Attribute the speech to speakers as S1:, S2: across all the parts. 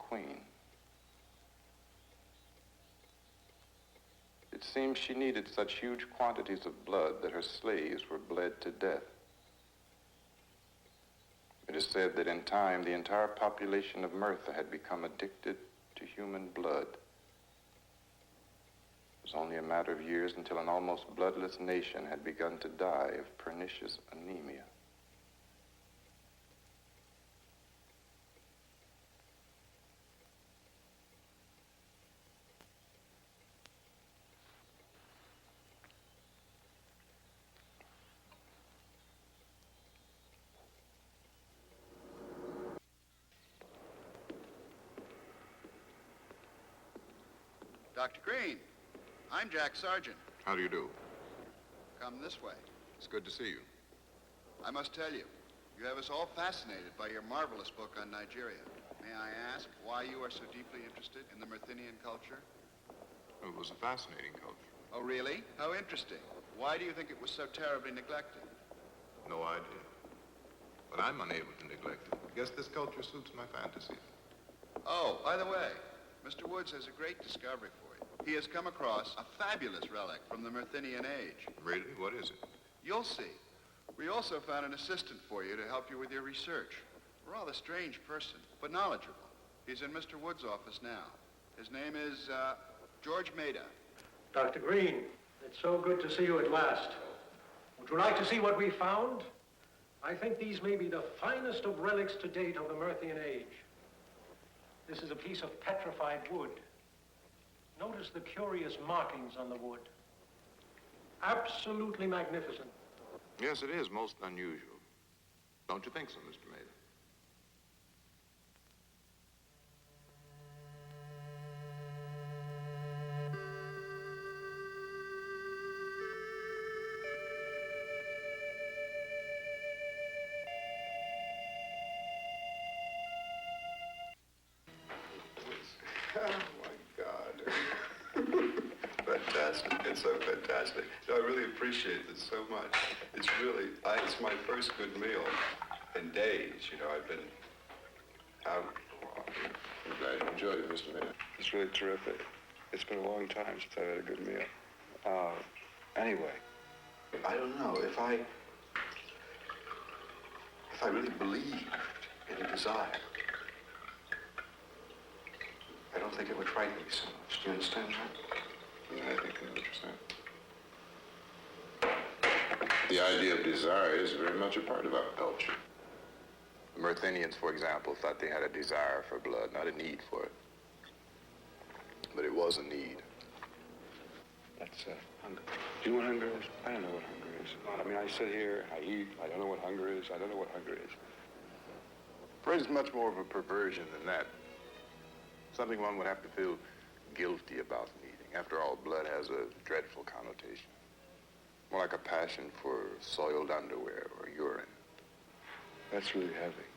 S1: queen. It seems she needed such huge quantities of blood that her slaves were bled to death. It is said that in time, the entire population of Myrtha had become addicted to human blood. It was only a matter of years until an almost bloodless nation had begun to die of pernicious anemia.
S2: Dr. Green, I'm Jack Sargent.
S3: How do you do?
S2: Come this way.
S3: It's good to see you.
S2: I must tell you, you have us all fascinated by your marvelous book on Nigeria. May I ask why you are so deeply interested in the Myrtinian culture?
S3: It was a fascinating culture.
S2: Oh, really? How interesting. Why do you think it was so terribly neglected?
S3: No idea. But I'm unable to neglect it. I guess this culture suits my fantasies.
S2: Oh, by the way, Mr. Woods has a great discovery for you. He has come across a fabulous relic from the Myrtinian age.
S3: Really? What is it?
S2: You'll see. We also found an assistant for you to help you with your research. A rather strange person, but knowledgeable. He's in Mr. Woods' office now. His name is George Maida.
S4: Dr. Green, it's so good to see you at last. Would you like to see what we found? I think these may be the finest of relics to date of the Myrthian age. This is a piece of petrified wood. Notice the curious markings on the wood. Absolutely magnificent.
S3: Yes, it is most unusual. Don't you think so, Mr. Maida?
S5: Fantastic. It's so fantastic. I really appreciate this so much. It's really, it's my first good meal in days. You know, I've been out.
S3: I'm glad you enjoyed it, Mr. Maida.
S5: It's really terrific. It's been a long time since I've had a good meal. Anyway, I don't know if I really believed in a desire. I don't think it would frighten me so much. Do you understand that?
S3: Yeah, I think I understand. The idea of desire is very much a part of our culture.
S1: The Myrtinians, for example, thought they had a desire for blood, not a need for it. But it was a need.
S5: That's hunger. Do you know what hunger is? I don't know what hunger is. I mean, I sit here, I eat, I don't know what hunger is. I don't know what hunger is.
S1: Bread is much more of a perversion than that. Something one would have to feel guilty about needing. After all, blood has a dreadful connotation. More like a passion for soiled underwear or urine.
S5: That's really heavy.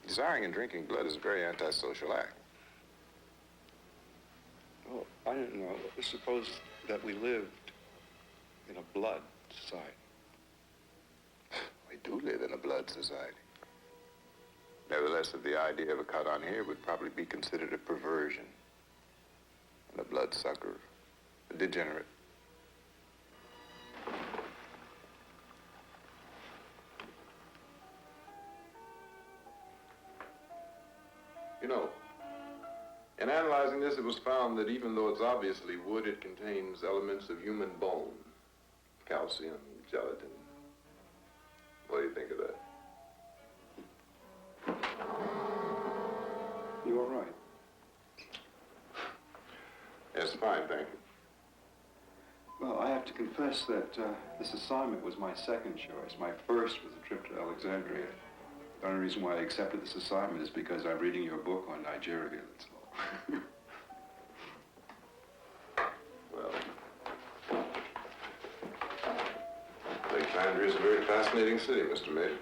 S1: Desiring and drinking blood is a very antisocial act.
S5: Well, I don't know. Let's suppose that we lived in a blood society.
S1: We do live in a blood society. Nevertheless, the idea of a cut on here would probably be considered a perversion. And a bloodsucker, a degenerate. You know, in analyzing this, it was found that even though it's obviously wood, it contains elements of human bone, calcium, gelatin. What do you think of that?
S5: You all right?
S1: Yes, fine, thank you.
S5: Well, I have to confess that this assignment was my second choice. My first was a trip to Alexandria. The only reason why I accepted this assignment is because I'm reading your book on Nigeria, that's all.
S1: Well, Alexandria is a very fascinating city, Mr. Maida.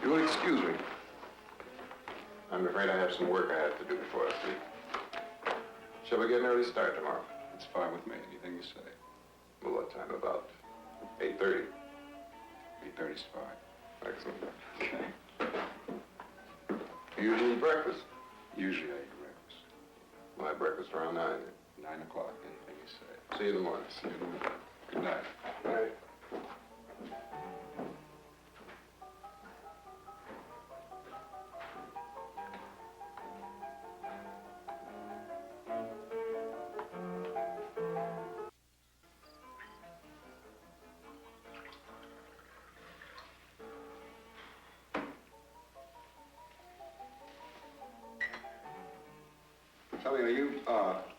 S1: You will excuse me. I'm afraid I have some work I have to do before I sleep. Shall we get an early start tomorrow?
S5: It's fine with me, anything you say.
S1: Well, what time? About 8:30.
S5: 8:30's fine.
S1: Excellent.
S5: Okay.
S3: usually eat breakfast?
S5: Usually I eat breakfast.
S3: My breakfast around 9.
S5: 9 o'clock, anything you say.
S3: See you in the morning.
S5: See you in the morning. Good night.
S3: All right.
S5: Tell me, are you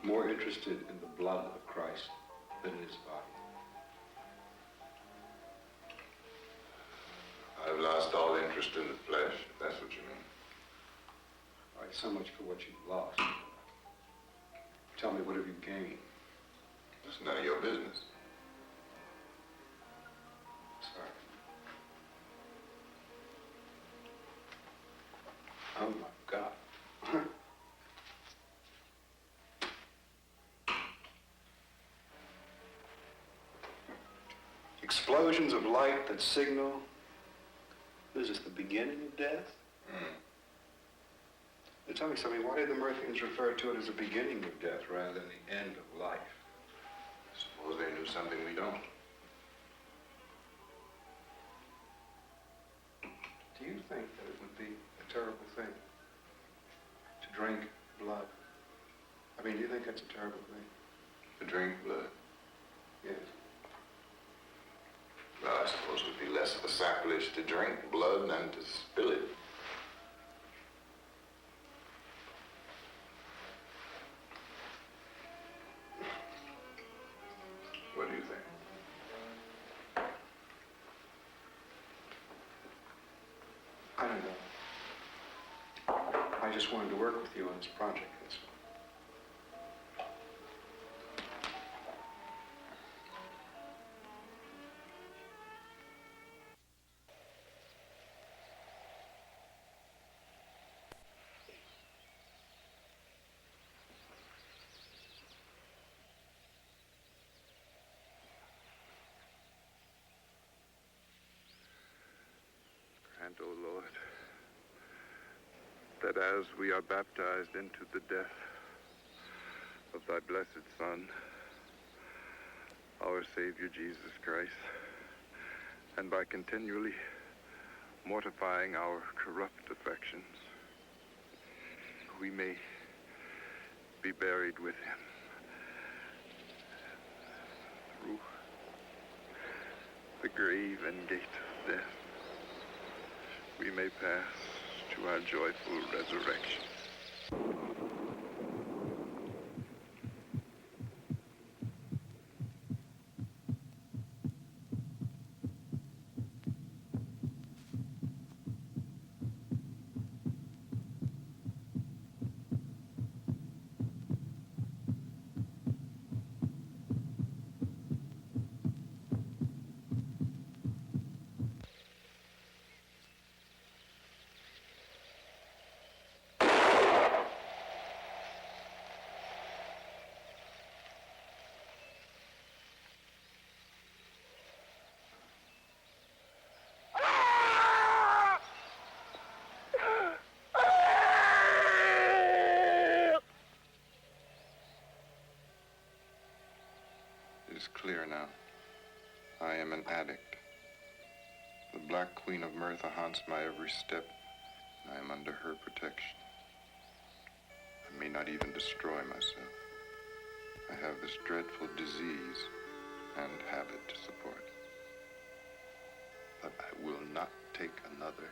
S5: more interested in the blood of Christ than in his body?
S3: I've lost all interest in the flesh, if that's what you mean.
S5: All right, so much for what you've lost. Tell me, what have you gained?
S3: It's none of your business.
S5: Sorry. Oh, my God. Explosions of light that signal, is this the beginning of death? Now tell me something, why did the Murphians refer to it as the beginning of death rather than the end of life?
S3: Suppose they knew something we don't.
S5: Do you think that it would be a terrible thing to drink blood? I mean, do you think that's a terrible thing?
S3: To drink blood.
S5: Yes.
S3: Well, I suppose it would be less of a sacrilege to drink blood than to spill it. What do you think?
S5: I don't know. I just wanted to work with you on this project, that's all.
S1: Grant, O Lord, that as we are baptized into the death of thy blessed Son, our Savior Jesus Christ, and by continually mortifying our corrupt affections, we may be buried with him through the grave and gate of death. We may pass to our joyful resurrection.
S3: It is clear now. I am an addict. The Black Queen of Mirtha haunts my every step. I am under her protection. I may not even destroy myself. I have this dreadful disease and habit to support. But I will not take another